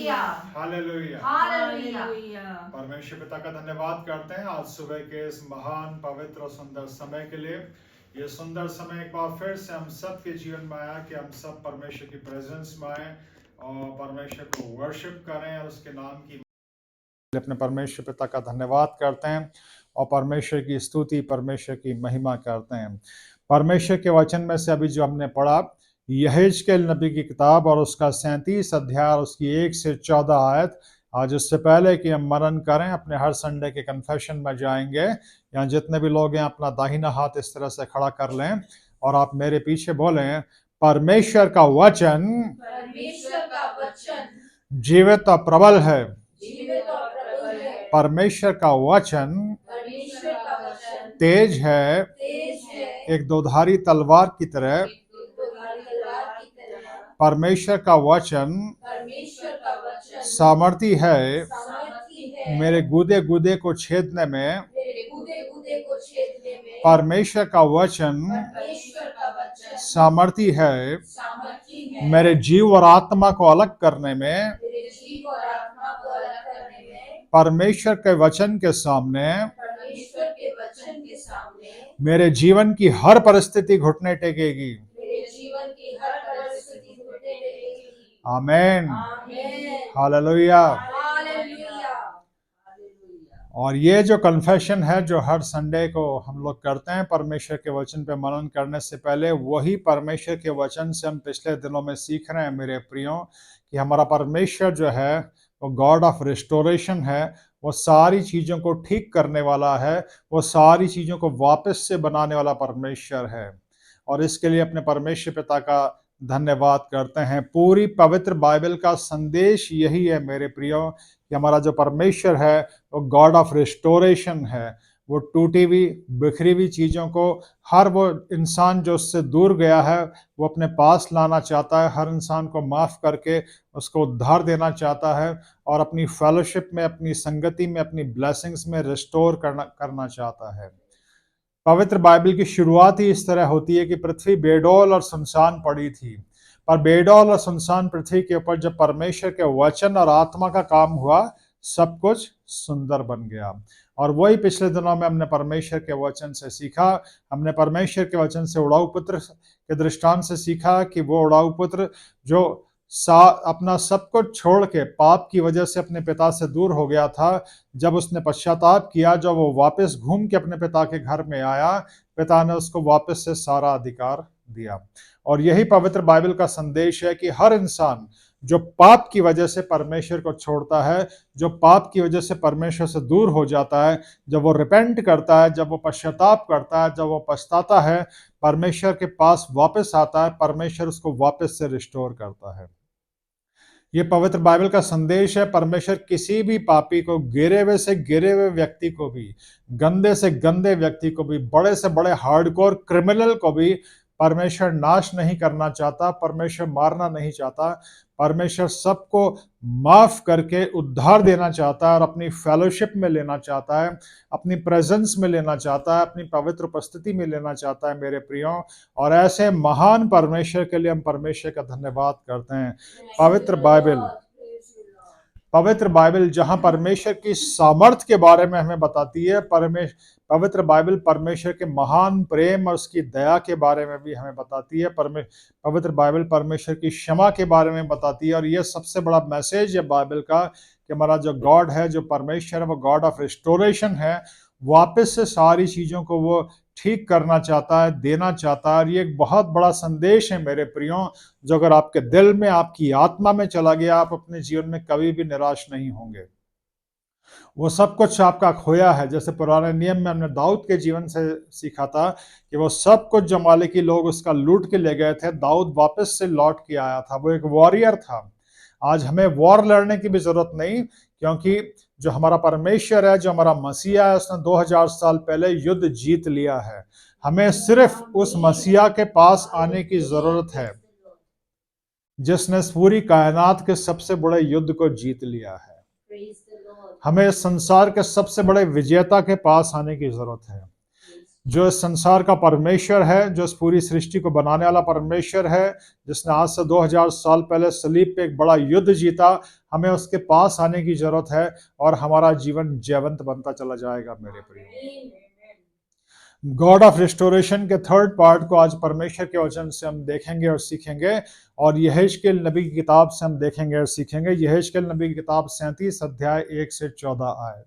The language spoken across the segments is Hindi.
हालेलुया। हालेलुया। परमेश्वर पिता का धन्यवाद करते हैं आज सुबह के इस महान पवित्र और सुंदर समय के लिए। ये सुंदर समय एक बार फिर से हम सब के जीवन में आया कि हम सब परमेश्वर की प्रेजेंस में आए और परमेश्वर को वर्शिप करें और उसके नाम की अपने परमेश्वर पिता का धन्यवाद करते हैं और परमेश्वर की स्तुति, परमेश्वर की महिमा करते हैं। परमेश्वर के वचन में से अभी जो हमने पढ़ा, यहेजकेल नबी की किताब और उसका 37 अध्याय और उसकी 1 से 14 आयत। आज उससे पहले कि हम मनन करें, अपने हर संडे के कन्फेशन में जाएंगे। यहाँ जितने भी लोग हैं अपना दाहिना हाथ इस तरह से खड़ा कर लें और आप मेरे पीछे बोलें, परमेश्वर का वचन जीवित और प्रबल है। परमेश्वर का वचन तेज है, एक दोधारी तलवार की तरह। परमेश्वर का वचन सामर्थी है, मेरे गुदे गुदे को छेदने में। परमेश्वर का वचन सामर्थी है, मेरे जीव और आत्मा को अलग करने में। परमेश्वर के वचन के सामने मेरे जीवन की हर परिस्थिति घुटने टेकेगी। आमीन, हालेलुया। और ये जो कन्फेशन है जो हर संडे को हम लोग करते हैं परमेश्वर के वचन पे मनन करने से पहले, वही परमेश्वर के वचन से हम पिछले दिनों में सीख रहे हैं मेरे प्रियो, कि हमारा परमेश्वर जो है वो गॉड ऑफ रिस्टोरेशन है। वो सारी चीज़ों को ठीक करने वाला है, वो सारी चीज़ों को वापस से बनाने वाला परमेश्वर है। और इसके लिए अपने परमेश्वर पिता का धन्यवाद करते हैं। पूरी पवित्र बाइबल का संदेश यही है मेरे प्रियो, कि हमारा जो परमेश्वर है वो गॉड ऑफ रिस्टोरेशन है। वो टूटी हुई बिखरी हुई चीज़ों को, हर वो इंसान जो उससे दूर गया है वो अपने पास लाना चाहता है। हर इंसान को माफ़ करके उसको उद्धार देना चाहता है और अपनी फेलोशिप में, अपनी संगति में, अपनी ब्लेसिंग्स में रिस्टोर करना चाहता है। पवित्र बाइबल की शुरुआत ही इस तरह होती है कि पृथ्वी बेडौल और सुनसान पड़ी थी, पर बेडौल और सुनसान पृथ्वी के ऊपर जब परमेश्वर के वचन और आत्मा का काम हुआ, सब कुछ सुंदर बन गया। और वही पिछले दिनों में हमने परमेश्वर के वचन से सीखा। हमने परमेश्वर के वचन से उड़ाऊ पुत्र के दृष्टांत से सीखा कि वो उड़ाऊ पुत्र जो अपना सब कुछ छोड़ के पाप की वजह से अपने पिता से दूर हो गया था, जब उसने पश्चाताप किया, जब वो वापस घूम के अपने पिता के घर में आया, पिता ने उसको वापस से सारा अधिकार दिया। और यही पवित्र बाइबल का संदेश है कि हर इंसान जो पाप की वजह से परमेश्वर को छोड़ता है, जो पाप की वजह से परमेश्वर से दूर हो जाता है, जब वो रिपेंट करता है, जब वो पश्चाताप करता है, जब वो पछताता है, परमेश्वर के पास वापस आता है, परमेश्वर उसको वापस से रिस्टोर करता है। ये पवित्र बाइबल का संदेश है। परमेश्वर किसी भी पापी को, गिरे हुए से गिरे हुए व्यक्ति को भी, गंदे से गंदे व्यक्ति को भी, बड़े से बड़े हार्डकोर क्रिमिनल को भी परमेश्वर नाश नहीं करना चाहता, परमेश्वर मारना नहीं चाहता। परमेश्वर सबको माफ करके उद्धार देना चाहता है और अपनी फेलोशिप में लेना चाहता है, अपनी प्रेजेंस में लेना चाहता है, अपनी पवित्र उपस्थिति में लेना चाहता है मेरे प्रियो। और ऐसे महान परमेश्वर के लिए हम परमेश्वर का धन्यवाद करते हैं। पवित्र बाइबल जहां परमेश्वर की सामर्थ के बारे में हमें बताती है, पवित्र बाइबल परमेश्वर के महान प्रेम और उसकी दया के बारे में भी हमें बताती है। पवित्र बाइबल परमेश्वर की क्षमा के बारे में बताती है। और यह सबसे बड़ा मैसेज है बाइबल का, कि हमारा जो गॉड है, जो परमेश्वर है, वो गॉड ऑफ रिस्टोरेशन है। वापस से सारी चीज़ों को वो ठीक करना चाहता है, देना चाहता है। और ये एक बहुत बड़ा संदेश है मेरे प्रियो, जो अगर आपके दिल में, आपकी आत्मा में चला गया, आप अपने जीवन में कभी भी निराश नहीं होंगे। वो सब कुछ आपका खोया है, जैसे पुराने नियम में हमने दाऊद के जीवन से सीखा था कि वो सब कुछ जो मालिकी लोग उसका लूट के ले गए थे, दाऊद वापस से लौट के आया था। वो एक वॉरियर था। आज हमें वॉर लड़ने की भी जरूरत नहीं, क्योंकि जो हमारा परमेश्वर है, जो हमारा मसीहा है, उसने 2000 साल पहले युद्ध जीत लिया है। हमें सिर्फ उस मसीहा के पास आने की जरूरत है जिसने पूरी कायनात के सबसे बड़े युद्ध को जीत लिया है। हमें संसार के सबसे बड़े विजेता के पास आने की जरूरत है। जो इस संसार का परमेश्वर है, जो इस पूरी सृष्टि को बनाने वाला परमेश्वर है, जिसने आज से 2000 साल पहले सलीब पे एक बड़ा युद्ध जीता, हमें उसके पास आने की जरूरत है और हमारा जीवन जयवंत बनता चला जाएगा मेरे प्रिय। गॉड ऑफ रिस्टोरेशन के थर्ड पार्ट को आज परमेश्वर के वचन से हम देखेंगे और सीखेंगे, और यहेजकेल नबी की किताब से हम देखेंगे और सीखेंगे। यहेजकेल नबी की किताब 37 अध्याय 1 से 14 आए।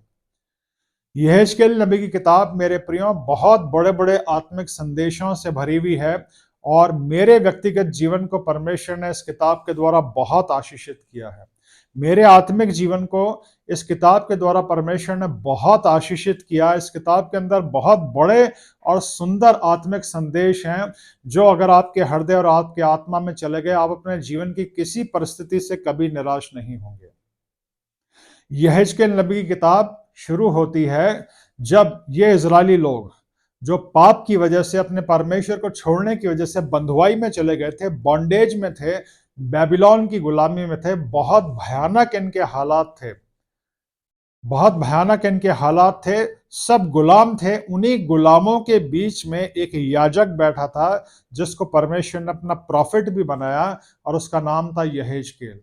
यहेजकेल नबी की किताब मेरे प्रियो बहुत बड़े बड़े आत्मिक संदेशों से भरी हुई है, और मेरे व्यक्तिगत जीवन को परमेश्वर ने इस किताब के द्वारा बहुत आशीषित किया है। मेरे आत्मिक जीवन को इस किताब के द्वारा परमेश्वर ने बहुत आशीषित किया। इस किताब के अंदर बहुत बड़े और सुंदर आत्मिक संदेश हैं, जो अगर आपके हृदय और आपके आत्मा में चले गए, आप अपने जीवन की किसी परिस्थिति से कभी निराश नहीं होंगे। यहेजकेल नबी की किताब शुरू होती है जब ये इजरायली लोग जो पाप की वजह से, अपने परमेश्वर को छोड़ने की वजह से बंधुआई में चले गए थे, बॉन्डेज में थे, बेबीलोन की गुलामी में थे। बहुत भयानक इनके हालात थे, बहुत भयानक इनके हालात थे। सब गुलाम थे। उन्हीं गुलामों के बीच में एक याजक बैठा था, जिसको परमेश्वर ने अपना प्रॉफिट भी बनाया, और उसका नाम था यहेजकेल।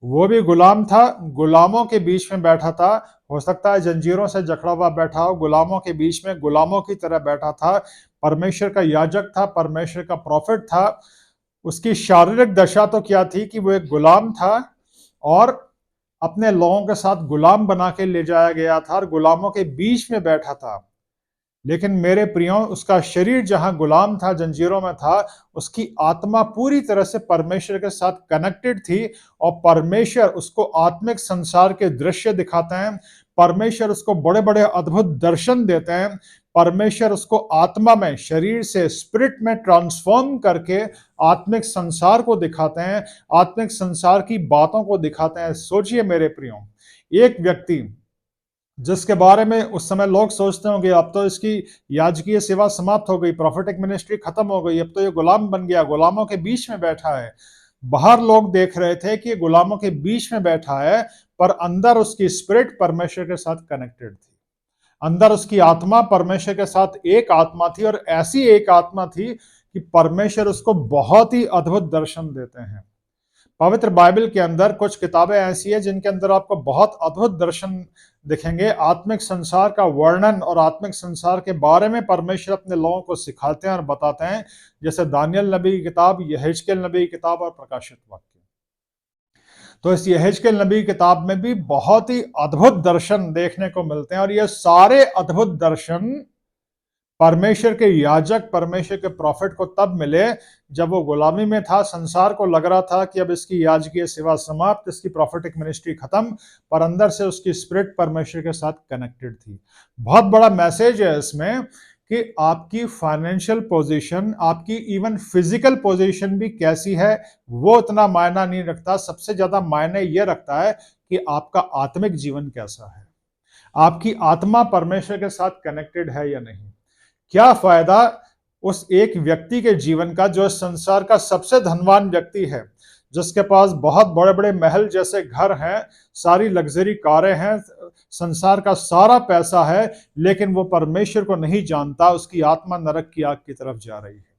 वो भी गुलाम था, गुलामों के बीच में बैठा था। हो सकता है जंजीरों से जकड़ा हुआ बैठा हो, गुलामों के बीच में गुलामों की तरह बैठा था। परमेश्वर का याजक था, परमेश्वर का प्रॉफिट था। उसकी शारीरिक दशा तो क्या थी कि वो एक गुलाम था, और अपने लोगों के साथ गुलाम बना के ले जाया गया था, और गुलामों के बीच में बैठा था। लेकिन मेरे प्रियो, उसका शरीर जहां गुलाम था, जंजीरों में था, उसकी आत्मा पूरी तरह से परमेश्वर के साथ कनेक्टेड थी, और परमेश्वर उसको आत्मिक संसार के दृश्य दिखाते हैं। परमेश्वर उसको बड़े बड़े अद्भुत दर्शन देते हैं। परमेश्वर उसको आत्मा में, शरीर से स्पिरिट में ट्रांसफॉर्म करके आत्मिक संसार को दिखाते हैं, आत्मिक संसार की बातों को दिखाते हैं। सोचिए मेरे प्रियो, एक व्यक्ति जिसके बारे में उस समय लोग सोचते होंगे अब तो इसकी याजकीय सेवा समाप्त हो गई, प्रोफेटिक मिनिस्ट्री खत्म हो गई, अब तो ये गुलाम बन गया, गुलामों के बीच में बैठा है। बाहर लोग देख रहे थे कि ये गुलामों के बीच में बैठा है, पर अंदर उसकी स्पिरिट परमेश्वर के साथ कनेक्टेड थी। अंदर उसकी आत्मा परमेश्वर के साथ एक आत्मा थी, और ऐसी एक आत्मा थी कि परमेश्वर उसको बहुत ही अद्भुत दर्शन देते हैं। पवित्र बाइबल के अंदर कुछ किताबें ऐसी है जिनके अंदर आपको बहुत अद्भुत दर्शन दिखेंगे, आत्मिक संसार का वर्णन और आत्मिक संसार के बारे में परमेश्वर अपने लोगों को सिखाते हैं और बताते हैं, जैसे दानियल नबी की किताब, यहेजकेल नबी की किताब और प्रकाशित वाक्य। तो इस यहेजकेल नबी की किताब में भी बहुत ही अद्भुत दर्शन देखने को मिलते हैं, और ये सारे अद्भुत दर्शन परमेश्वर के याजक, परमेश्वर के प्रॉफिट को तब मिले जब वो गुलामी में था। संसार को लग रहा था कि अब इसकी याजकीय सेवा समाप्त, इसकी प्रॉफिटिक मिनिस्ट्री खत्म, पर अंदर से उसकी स्पिरिट परमेश्वर के साथ कनेक्टेड थी। बहुत बड़ा मैसेज है इसमें कि आपकी फाइनेंशियल पोजीशन, आपकी इवन फिजिकल पोजीशन भी कैसी है वो इतना मायना नहीं रखता। सबसे ज्यादा मायने ये रखता है कि आपका आत्मिक जीवन कैसा है, आपकी आत्मा परमेश्वर के साथ कनेक्टेड है या नहीं। क्या फायदा उस एक व्यक्ति के जीवन का जो संसार का सबसे धनवान व्यक्ति है, जिसके पास बहुत बड़े बड़े महल जैसे घर हैं, सारी लग्जरी कारें हैं, संसार का सारा पैसा है, लेकिन वो परमेश्वर को नहीं जानता, उसकी आत्मा नरक की आग की तरफ जा रही है।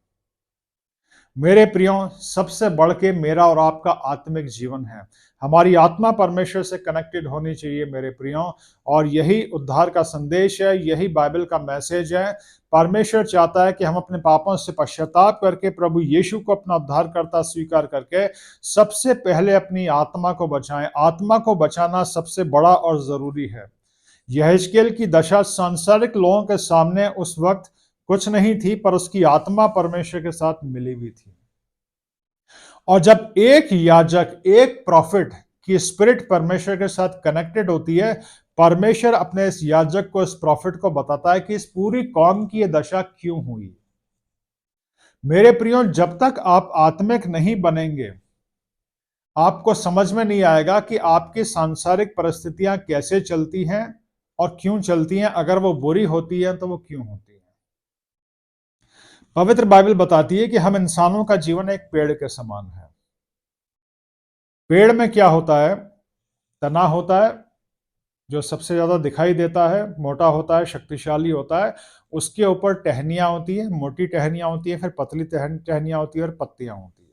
मेरे प्रियो, सबसे बढ़ के मेरा और आपका आत्मिक जीवन है। हमारी आत्मा परमेश्वर से कनेक्टेड होनी चाहिए मेरे प्रियो, और यही उद्धार का संदेश है, यही बाइबल का मैसेज है। परमेश्वर चाहता है कि हम अपने पापों से पश्चाताप करके प्रभु यीशु को अपना उद्धारकर्ता स्वीकार करके सबसे पहले अपनी आत्मा को बचाएं। आत्मा को बचाना सबसे बड़ा और जरूरी है। यहेजकेल की दशा सांसारिक लोगों के सामने उस वक्त कुछ नहीं थी, पर उसकी आत्मा परमेश्वर के साथ मिली हुई थी। और जब एक याजक, एक प्रॉफिट की स्पिरिट परमेश्वर के साथ कनेक्टेड होती है, परमेश्वर अपने इस याजक को, इस प्रॉफिट को बताता है कि इस पूरी कौम की यह दशा क्यों हुई। मेरे प्रियो, जब तक आप आत्मिक नहीं बनेंगे, आपको समझ में नहीं आएगा कि आपकी सांसारिक परिस्थितियां कैसे चलती हैं और क्यों चलती हैं। अगर वो बुरी होती है तो वो क्यों होती है। पवित्र बाइबल बताती है कि हम इंसानों का जीवन एक पेड़ के समान है। पेड़ में क्या होता है? तना होता है, जो सबसे ज्यादा दिखाई देता है, मोटा होता है, शक्तिशाली होता है। उसके ऊपर टहनियां होती है, मोटी टहनियां होती है, फिर पतली टहनियां होती है और पत्तियां होती है।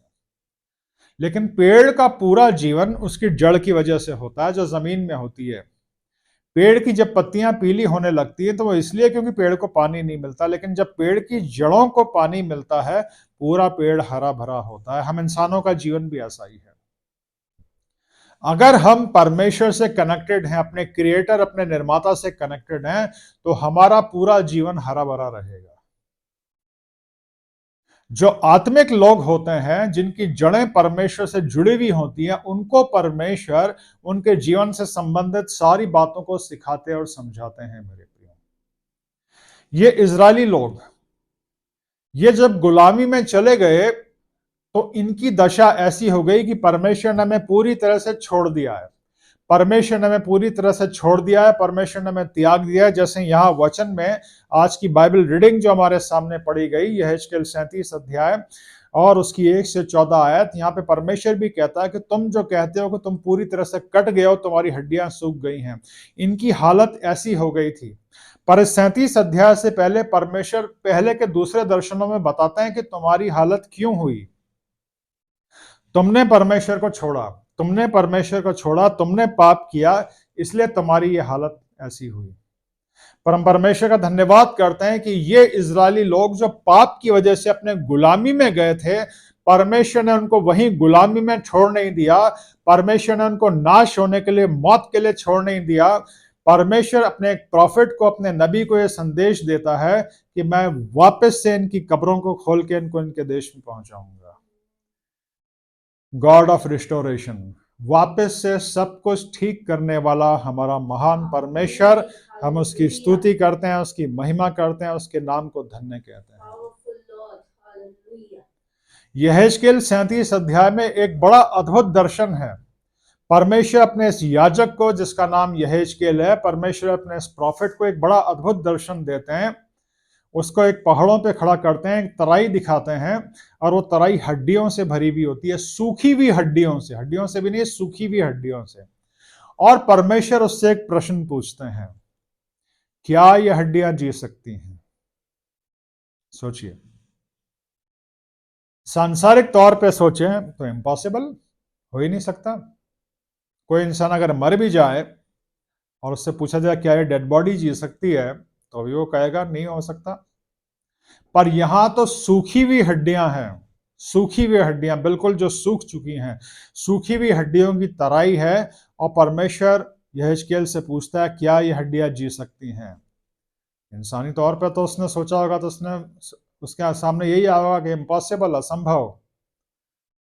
लेकिन पेड़ का पूरा जीवन उसकी जड़ की वजह से होता है, जो जमीन में होती है। पेड़ की जब पत्तियां पीली होने लगती है तो वो इसलिए क्योंकि पेड़ को पानी नहीं मिलता, लेकिन जब पेड़ की जड़ों को पानी मिलता है पूरा पेड़ हरा भरा होता है। हम इंसानों का जीवन भी ऐसा ही है। अगर हम परमेश्वर से कनेक्टेड हैं, अपने क्रिएटर, अपने निर्माता से कनेक्टेड हैं, तो हमारा पूरा जीवन हरा भरा रहेगा। जो आत्मिक लोग होते हैं, जिनकी जड़ें परमेश्वर से जुड़ी हुई होती हैं, उनको परमेश्वर उनके जीवन से संबंधित सारी बातों को सिखाते और समझाते हैं। मेरे प्रियो, ये इजरायली लोग, ये जब गुलामी में चले गए तो इनकी दशा ऐसी हो गई कि परमेश्वर ने हमें पूरी तरह से छोड़ दिया है। परमेश्वर ने हमें पूरी तरह से छोड़ दिया है, परमेश्वर ने हमें त्याग दिया है। जैसे यहां वचन में आज की बाइबल रीडिंग जो हमारे सामने पढ़ी गई, यहेजकेल 37 अध्याय और उसकी 1 से 14 आयत, यहाँ पे परमेश्वर भी कहता है कि तुम जो कहते हो कि तुम पूरी तरह से कट गए हो, तुम्हारी हड्डियां सूख गई हैं। इनकी हालत ऐसी हो गई थी। पर इस 37 अध्याय से पहले परमेश्वर पहले के दूसरे दर्शनों में बताते हैं कि तुम्हारी हालत क्यों हुई। तुमने परमेश्वर को छोड़ा, तुमने परमेश्वर को छोड़ा, तुमने पाप किया, इसलिए तुम्हारी ये हालत ऐसी हुई। पर हम परमेश्वर का धन्यवाद करते हैं कि ये इजरायली लोग जो पाप की वजह से अपने गुलामी में गए थे, परमेश्वर ने उनको वहीं गुलामी में छोड़ नहीं दिया। परमेश्वर ने उनको नाश होने के लिए, मौत के लिए छोड़ नहीं दिया। परमेश्वर अपने एक प्रॉफिट को, अपने नबी को यह संदेश देता है कि मैं वापस से इनकी कब्रों को खोल के इनको इनके देश में पहुंचाऊंगा। गॉड ऑफ रिस्टोरेशन, वापस से सब कुछ ठीक करने वाला हमारा महान परमेश्वर, हम उसकी स्तुति करते हैं, उसकी महिमा करते हैं, उसके नाम को धन्य कहते हैं। यहेजकेल 37 अध्याय में एक बड़ा अद्भुत दर्शन है। परमेश्वर अपने इस याजक को, जिसका नाम यहेजकेल है, परमेश्वर अपने इस प्रॉफिट को एक बड़ा अद्भुत दर्शन देते हैं। उसको एक पहाड़ों पे खड़ा करते हैं, एक तराई दिखाते हैं, और वो तराई हड्डियों से भरी हुई होती है, सूखी हुई हड्डियों से, हड्डियों से भी नहीं, सूखी हुई हड्डियों से। और परमेश्वर उससे एक प्रश्न पूछते हैं, क्या ये हड्डियां जी सकती हैं? सोचिए, सांसारिक तौर पे सोचें तो इम्पॉसिबल, हो ही नहीं सकता। कोई इंसान अगर मर भी जाए और उससे पूछा जाए क्या ये डेड बॉडी जी सकती है, तो भी वो कहेगा नहीं हो सकता। पर यहां तो सूखी हुई हड्डियां हैं, सूखी हुई हड्डियां, बिल्कुल जो सूख चुकी हैं, सूखी हुई हड्डियों की तराई है। और परमेश्वर यहेजकेल से पूछता है क्या ये हड्डियां जी सकती हैं? इंसानी तौर पे तो उसने सोचा होगा, तो उसके सामने यही आया होगा कि इम्पॉसिबल, असंभव।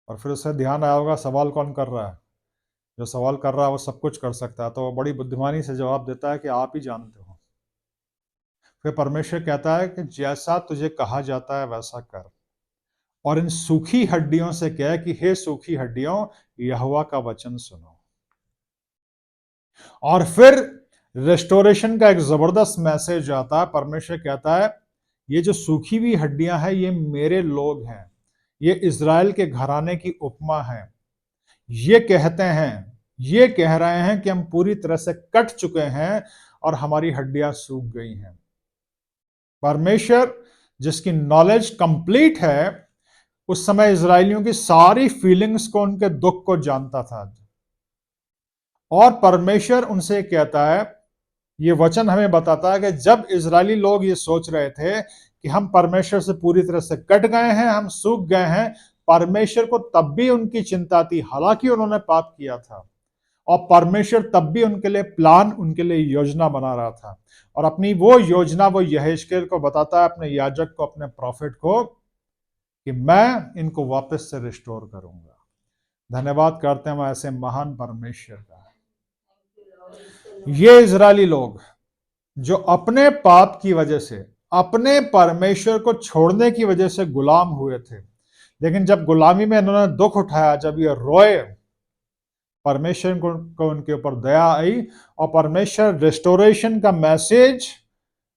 और फिर उससे ध्यान आया होगा सवाल कौन कर रहा है, जो सवाल कर रहा है वो सब कुछ कर सकता है। तो वो बड़ी बुद्धिमानी से जवाब देता है कि आप ही जानते हो। फिर परमेश्वर कहता है कि जैसा तुझे कहा जाता है वैसा कर, और इन सूखी हड्डियों से कह कि हे सूखी हड्डियों, यहोवा का वचन सुनो। और फिर रेस्टोरेशन का एक जबरदस्त मैसेज आता है। परमेश्वर कहता है ये जो सूखी हुई हड्डियां हैं ये मेरे लोग हैं, ये इजराइल के घराने की उपमा है। ये कहते हैं, ये कह रहे हैं कि हम पूरी तरह से कट चुके हैं और हमारी हड्डियां सूख गई हैं। परमेश्वर जिसकी नॉलेज कंप्लीट है, उस समय इजरायलियों की सारी फीलिंग्स को, उनके दुख को जानता था। और परमेश्वर उनसे कहता है, ये वचन हमें बताता है कि जब इजरायली लोग ये सोच रहे थे कि हम परमेश्वर से पूरी तरह से कट गए हैं, हम सूख गए हैं, परमेश्वर को तब भी उनकी चिंता थी, हालांकि उन्होंने पाप किया था। और परमेश्वर तब भी उनके लिए प्लान, उनके लिए योजना बना रहा था। और अपनी वो योजना वो यहेजकेल को बताता है, अपने याजक को, अपने प्रॉफिट को, कि मैं इनको वापस से रिस्टोर करूंगा। धन्यवाद करते हैं हम ऐसे महान परमेश्वर का। ये इजरायली लोग जो अपने पाप की वजह से, अपने परमेश्वर को छोड़ने की वजह से गुलाम हुए थे, लेकिन जब गुलामी में इन्होंने दुख उठाया, जब ये रोए, परमेश्वर को उनके ऊपर दया आई, और परमेश्वर रेस्टोरेशन का मैसेज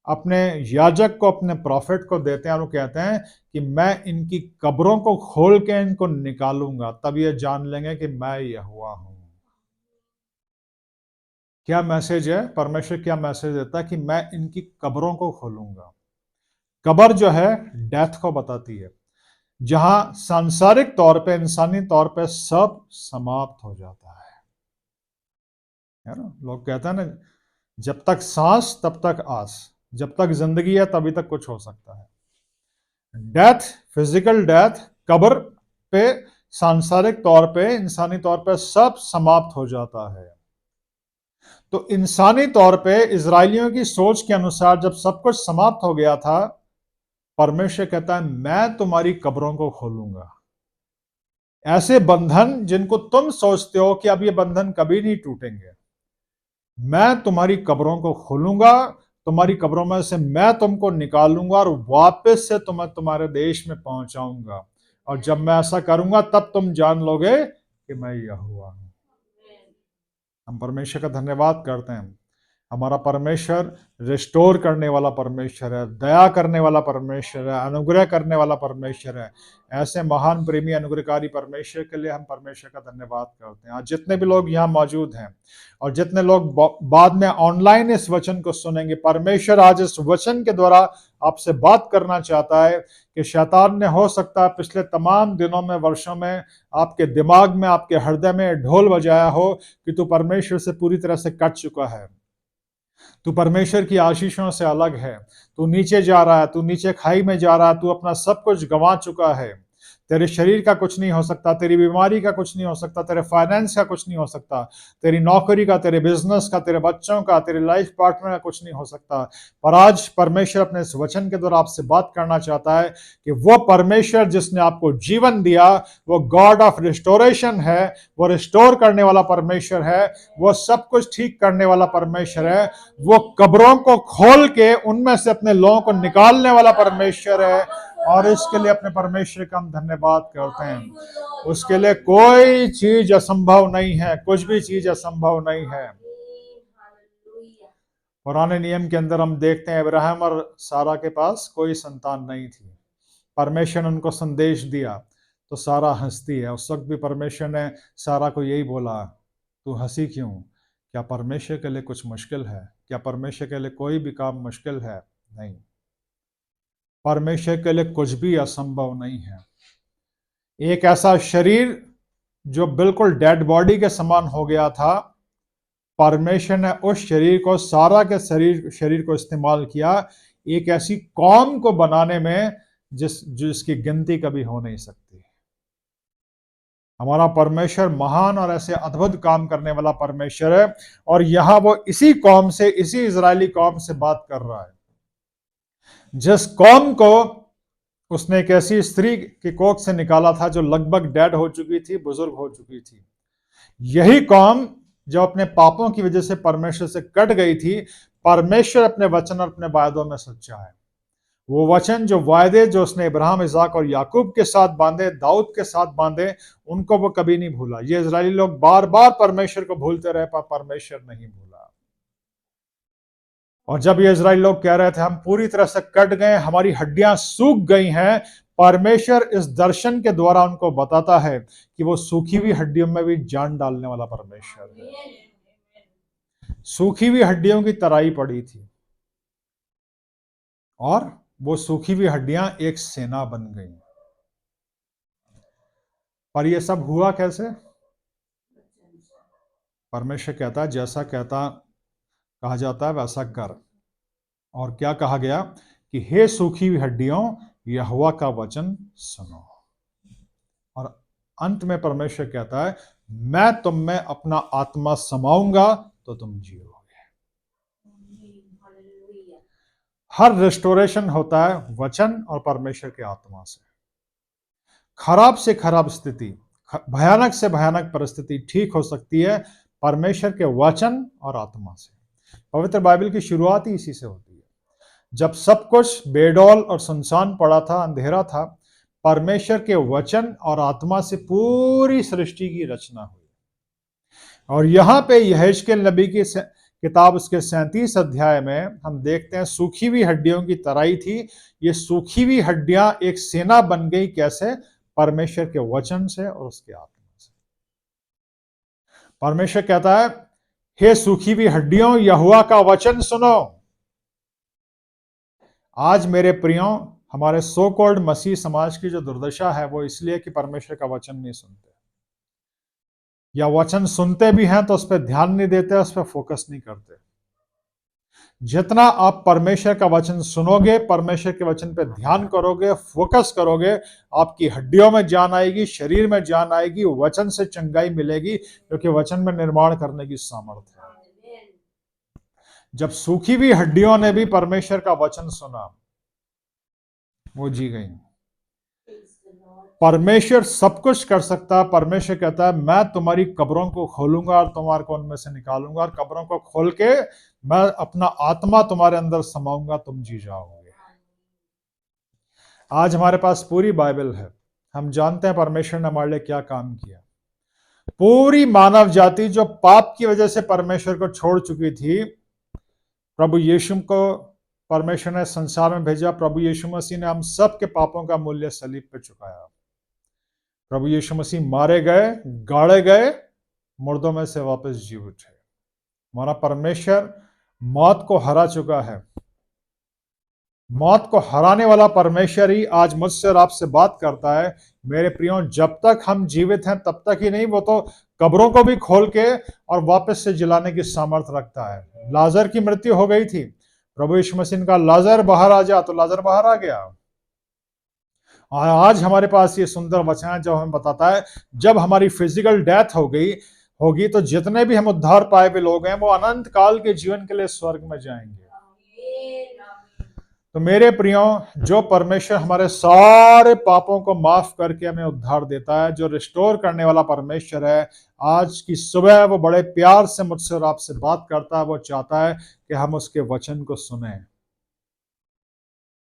अपने याजक को, अपने प्रॉफिट को देते हैं, और वो कहते हैं कि मैं इनकी कब्रों को खोल के इनको निकालूंगा, तब ये जान लेंगे कि मैं यहोवा हूं। क्या मैसेज है? परमेश्वर क्या मैसेज देता है कि मैं इनकी कब्रों को खोलूंगा। कब्र जो है डेथ को बताती है, जहां सांसारिक तौर पे, इंसानी तौर पे सब समाप्त हो जाता है ना। लोग कहते हैं ना, जब तक सांस तब तक आस, जब तक जिंदगी है तभी तक कुछ हो सकता है। डेथ, फिजिकल डेथ, कब्र पे सांसारिक तौर पे, इंसानी तौर पे सब समाप्त हो जाता है। तो इंसानी तौर पे इजरायलियों की सोच के अनुसार जब सब कुछ समाप्त हो गया था, परमेश्वर कहता है मैं तुम्हारी कब्रों को खोलूंगा। ऐसे बंधन जिनको तुम सोचते हो कि अब ये बंधन कभी नहीं टूटेंगे, मैं तुम्हारी कब्रों को खोलूंगा, तुम्हारी कब्रों में से मैं तुमको निकालूंगा और वापस से तुम्हें तुम्हारे देश में पहुंचाऊंगा। और जब मैं ऐसा करूंगा तब तुम जान लोगे कि मैं यहोवा हूं। हम परमेश्वर का धन्यवाद करते हैं। हमारा परमेश्वर रिस्टोर करने वाला परमेश्वर है, दया करने वाला परमेश्वर है, अनुग्रह करने वाला परमेश्वर है। ऐसे महान प्रेमी अनुग्रहकारी परमेश्वर के लिए हम परमेश्वर का धन्यवाद करते हैं। आज जितने भी लोग यहाँ मौजूद हैं और जितने लोग बाद में ऑनलाइन इस वचन को सुनेंगे, परमेश्वर आज इस वचन के द्वारा आपसे बात करना चाहता है कि शैतान ने हो सकता है पिछले तमाम दिनों में, वर्षों में आपके दिमाग में, आपके हृदय में ढोल बजाया हो कि तू परमेश्वर से पूरी तरह से कट चुका है, तू परमेश्वर की आशीषों से अलग है, तू नीचे जा रहा है, तू नीचे खाई में जा रहा है, तू अपना सब कुछ गंवा चुका है, तेरे शरीर का कुछ नहीं हो सकता, तेरी बीमारी का कुछ नहीं हो सकता, तेरे फाइनेंस का कुछ नहीं हो सकता, तेरी नौकरी का, तेरे बिजनेस का, तेरे बच्चों का, तेरे लाइफ पार्टनर का कुछ नहीं हो सकता। पर आज परमेश्वर अपने इस वचन के द्वारा आपसे बात करना चाहता है कि वो परमेश्वर जिसने आपको जीवन दिया, वो गॉड ऑफ रिस्टोरेशन है, वो रिस्टोर करने वाला परमेश्वर है, वो सब कुछ ठीक करने वाला परमेश्वर है, वो कब्रों को खोल के उनमें से अपने लोगों को निकालने वाला परमेश्वर है। और इसके लिए अपने परमेश्वर का हम धन्यवाद करते हैं। उसके लिए कोई चीज असंभव नहीं है, कुछ भी चीज असंभव नहीं है। पुराने नियम के अंदर हम देखते हैं अब्राहम और सारा के पास कोई संतान नहीं थी, परमेश्वर ने उनको संदेश दिया तो सारा हंसती है। उस वक्त भी परमेश्वर ने सारा को यही बोला, तू हंसी क्यों? क्या परमेश्वर के लिए कुछ मुश्किल है? क्या परमेश्वर के लिए कोई भी काम मुश्किल है? नहीं, परमेश्वर के लिए कुछ भी असंभव नहीं है। एक ऐसा शरीर जो बिल्कुल डेड बॉडी के समान हो गया था, परमेश्वर ने उस शरीर को, सारा के शरीर को इस्तेमाल किया एक ऐसी कौम को बनाने में जिसकी गिनती कभी हो नहीं सकती। हमारा परमेश्वर महान और ऐसे अद्भुत काम करने वाला परमेश्वर है। और यहां वो इसी कौम से, इसी इजरायली कौम से बात कर रहा है, जिस कौम को उसने एक ऐसी स्त्री की कोख से निकाला था जो लगभग डेड हो चुकी थी, बुजुर्ग हो चुकी थी। यही कौम जो अपने पापों की वजह से परमेश्वर से कट गई थी, परमेश्वर अपने वचन और अपने वायदों में सच्चा है। वो वचन, जो वायदे जो उसने इब्राहिम, इसाक और याकूब के साथ बांधे, दाऊद के साथ बांधे, उनको वो कभी नहीं भूला। ये इजरायली लोग बार बार परमेश्वर को भूलते रहे, पर परमेश्वर नहीं भूला। और जब ये इजरायली लोग कह रहे थे हम पूरी तरह से कट गए, हमारी हड्डियां सूख गई हैं, परमेश्वर इस दर्शन के द्वारा उनको बताता है कि वो सूखी हुई हड्डियों में भी जान डालने वाला परमेश्वर है। सूखी हुई हड्डियों की तराई पड़ी थी और वो सूखी हुई हड्डियां एक सेना बन गई। पर यह सब हुआ कैसे? परमेश्वर कहता है जैसा कहा जाता है वैसा कर। और क्या कहा गया कि हे सूखी हुई हड्डियों, यहोवा का वचन सुनो। और अंत में परमेश्वर कहता है मैं तुम में अपना आत्मा समाऊंगा तो तुम जियोगे। हर रिस्टोरेशन होता है वचन और परमेश्वर के आत्मा से। खराब से खराब स्थिति, भयानक से भयानक परिस्थिति ठीक हो सकती है परमेश्वर के वचन और आत्मा से। पवित्र बाइबल की शुरुआत ही इसी से होती है। जब सब कुछ बेडौल और सुनसान पड़ा था, अंधेरा था, परमेश्वर के वचन और आत्मा से पूरी सृष्टि की रचना हुई। और यहां पे यहेजकेल नबी की किताब, उसके 37 अध्याय में हम देखते हैं सूखी हुई हड्डियों की तराई थी। ये सूखी हुई हड्डियां एक सेना बन गई। कैसे? परमेश्वर के वचन से और उसके आत्मा से। परमेश्वर कहता है हे सूखी हुई हड्डियों, यहोवा का वचन सुनो। आज मेरे प्रियो, हमारे सो कॉल्ड मसीह समाज की जो दुर्दशा है वो इसलिए कि परमेश्वर का वचन नहीं सुनते, या वचन सुनते भी हैं तो उस पर ध्यान नहीं देते, उस पर फोकस नहीं करते। जितना आप परमेश्वर का वचन सुनोगे, परमेश्वर के वचन पे ध्यान करोगे, फोकस करोगे, आपकी हड्डियों में जान आएगी, शरीर में जान आएगी, वचन से चंगाई मिलेगी, क्योंकि वचन में निर्माण करने की सामर्थ्य है। जब सूखी हुई हड्डियों ने भी परमेश्वर का वचन सुना, वो जी गई। परमेश्वर सब कुछ कर सकता है। परमेश्वर कहता है मैं तुम्हारी कब्रों को खोलूंगा और तुम्हारे को उनमें से निकालूंगा, और कब्रों को खोल के मैं अपना आत्मा तुम्हारे अंदर समाऊंगा, तुम जी जाओगे। आज हमारे पास पूरी बाइबल है, हम जानते हैं परमेश्वर ने हमारे लिए क्या काम किया। पूरी मानव जाति जो पाप की वजह से परमेश्वर को छोड़ चुकी थी, प्रभु यीशु को परमेश्वर ने संसार में भेजा। प्रभु यीशु मसीह ने हम सब के पापों का मूल्य सलीब पे चुकाया। प्रभु यीशु मसीह मारे गए, गाड़े गए, मुर्दों में से वापस जी उठे। हमारा परमेश्वर मौत को हरा चुका है। मौत को हराने वाला परमेश्वर ही आज मुझसे और आपसे बात करता है। मेरे प्रियो, जब तक हम जीवित हैं तब तक ही नहीं, वो तो कब्रों को भी खोल के और वापस से जिलाने की सामर्थ्य रखता है। लाजर की मृत्यु हो गई थी, प्रभु यीशु मसीह ने कहा लाजर बाहर आ जा, तो लाजर बाहर आ गया। और आज हमारे पास ये सुंदर वचन है जो हमें बताता है जब हमारी फिजिकल डेथ होगी तो जितने भी हम उद्धार पाए हुए लोग हैं वो अनंत काल के जीवन के लिए स्वर्ग में जाएंगे। तो मेरे प्रियो, जो परमेश्वर हमारे सारे पापों को माफ करके हमें उद्धार देता है, जो रिस्टोर करने वाला परमेश्वर है, आज की सुबह वो बड़े प्यार से मुझसे और आपसे बात करता है। वो चाहता है कि हम उसके वचन को सुने।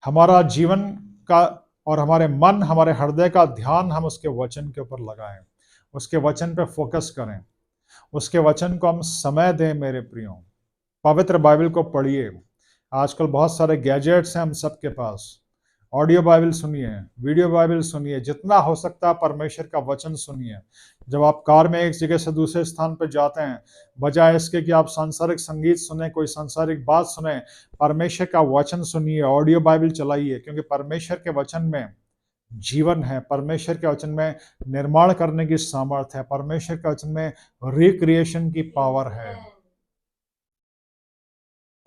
हमारा जीवन का और हमारे मन, हमारे हृदय का ध्यान हम उसके वचन के ऊपर लगाएं, उसके वचन पे फोकस करें, उसके वचन को हम समय दें। मेरे प्रियो, पवित्र बाइबल को पढ़िए। आजकल बहुत सारे गैजेट्स हैं हम सबके पास। ऑडियो बाइबल सुनिए, वीडियो बाइबल सुनिए, जितना हो सकता है परमेश्वर का वचन सुनिए। जब आप कार में एक जगह से दूसरे स्थान पर जाते हैं, बजाय इसके कि आप सांसारिक संगीत सुने, कोई सांसारिक बात सुने, परमेश्वर का वचन सुनिए, ऑडियो बाइबल चलाइए, क्योंकि परमेश्वर के वचन में जीवन है। परमेश्वर के वचन में निर्माण करने की सामर्थ्य है। परमेश्वर के वचन में रिक्रिएशन की पावर है।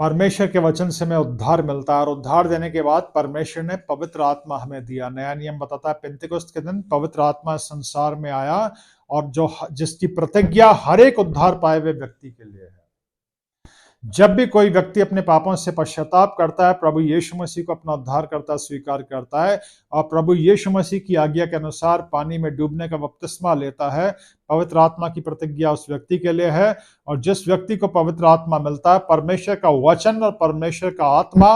परमेश्वर के वचन से हमें उद्धार मिलता है, और उद्धार देने के बाद परमेश्वर ने पवित्र आत्मा हमें दिया। नया नियम बताता है पेंतिकुस्त के दिन पवित्र आत्मा संसार में आया, और जिसकी प्रतिज्ञा हर एक उद्धार पाए हुए व्यक्ति के लिए है। जब भी कोई व्यक्ति अपने पापों से पश्चाताप करता है, प्रभु यीशु मसीह को अपना उद्धारकर्ता स्वीकार करता है, और प्रभु यीशु मसीह की आज्ञा के अनुसार पानी में डूबने का बपतिस्मा लेता है, पवित्र आत्मा की प्रतिज्ञा उस व्यक्ति के लिए है। और जिस व्यक्ति को पवित्र आत्मा मिलता है, परमेश्वर का वचन और परमेश्वर का आत्मा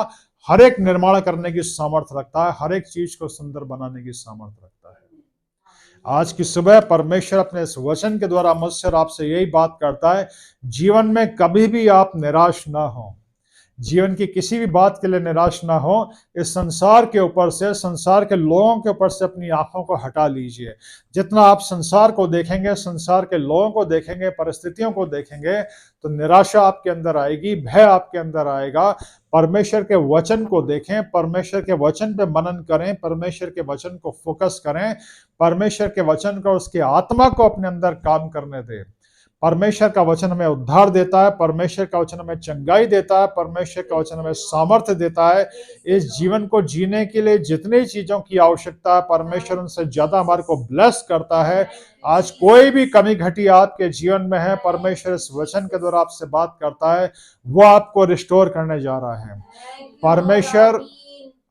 हर एक निर्माण करने की सामर्थ्य रखता है, हर एक चीज को सुंदर बनाने की सामर्थ्य रखता है। आज की सुबह परमेश्वर अपने इस वचन के द्वारा मुझसे और आपसे यही बात करता है, जीवन में कभी भी आप निराश ना हो। जीवन की किसी भी बात के लिए निराश ना हो। इस संसार के ऊपर से, संसार के लोगों के ऊपर से अपनी आंखों को हटा लीजिए। जितना आप संसार को देखेंगे, संसार के लोगों को देखेंगे, परिस्थितियों को देखेंगे, तो निराशा आपके अंदर आएगी, भय आपके अंदर आएगा। परमेश्वर के वचन को देखें, परमेश्वर के वचन पे मनन करें, परमेश्वर के वचन को फोकस करें, परमेश्वर के वचन को, उसके आत्मा को अपने अंदर काम करने दें। परमेश्वर का वचन हमें उद्धार देता है, परमेश्वर का वचन हमें चंगाई देता है, परमेश्वर का वचन हमें सामर्थ्य देता है। इस जीवन को जीने के लिए जितनी चीजों की आवश्यकता है, परमेश्वर उनसे ज्यादा हमारे को ब्लेस करता है। आज कोई भी कमी घटी आपके जीवन में है, परमेश्वर इस वचन के द्वारा आपसे बात करता है, वो आपको रिस्टोर करने जा रहा है। परमेश्वर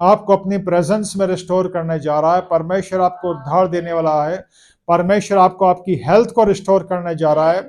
आपको अपनी प्रेजेंस में रिस्टोर करने जा रहा है। परमेश्वर आपको उद्धार देने वाला है। परमेश्वर आपको आपकी हेल्थ को रिस्टोर करने जा रहा है।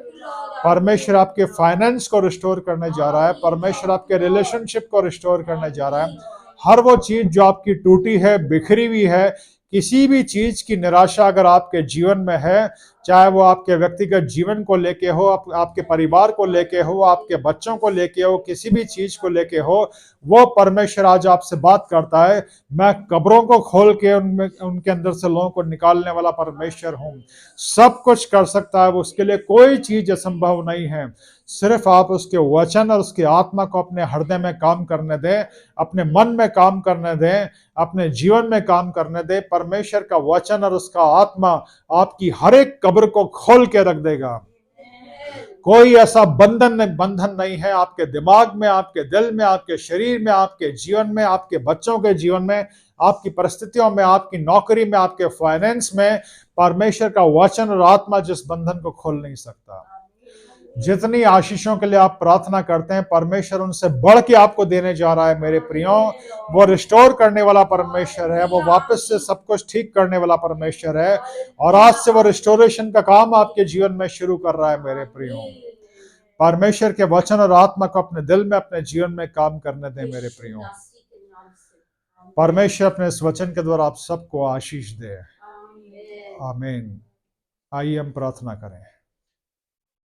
परमेश्वर आपके फाइनेंस को रिस्टोर करने जा रहा है। परमेश्वर आपके रिलेशनशिप को रिस्टोर करने जा रहा है। हर वो चीज जो आपकी टूटी है, बिखरी हुई है, किसी भी चीज की निराशा अगर आपके जीवन में है, चाहे वो आपके व्यक्तिगत जीवन को लेके हो, आपके परिवार को लेके हो, आपके बच्चों को लेके हो, किसी भी चीज को लेके हो, वो परमेश्वर आज आपसे बात करता है। मैं कब्रों को खोल के उनमें उनके अंदर से लोगों को निकालने वाला परमेश्वर हूं। सब कुछ कर सकता है वो, उसके लिए कोई चीज असंभव नहीं है। सिर्फ आप उसके वचन और उसकी आत्मा को अपने हृदय में काम करने दें, अपने मन में काम करने दें, अपने जीवन में काम करने दें। परमेश्वर का वचन और उसका आत्मा आपकी हर एक कब्र को खोल के रख देगा। कोई ऐसा बंधन नहीं है आपके दिमाग में, आपके दिल में, आपके शरीर में, आपके जीवन में, आपके बच्चों के जीवन में, आपकी परिस्थितियों में, आपकी नौकरी में, आपके फाइनेंस में। परमेश्वर का वचन और आत्मा जिस बंधन को खोल नहीं सकता। जितनी आशीषों के लिए आप प्रार्थना करते हैं, परमेश्वर उनसे बढ़ के आपको देने जा रहा है मेरे प्रियो। वो रिस्टोर करने वाला परमेश्वर है, वो वापस से सब कुछ ठीक करने वाला परमेश्वर है, और आज से वो रिस्टोरेशन का काम आपके जीवन में शुरू कर रहा है मेरे प्रियो। परमेश्वर के वचन और आत्मा को अपने दिल में, अपने जीवन में काम करने दें मेरे प्रियो। परमेश्वर अपने इस वचन के द्वारा आप सबको आशीष दे। आमीन। आइए हम प्रार्थना करें।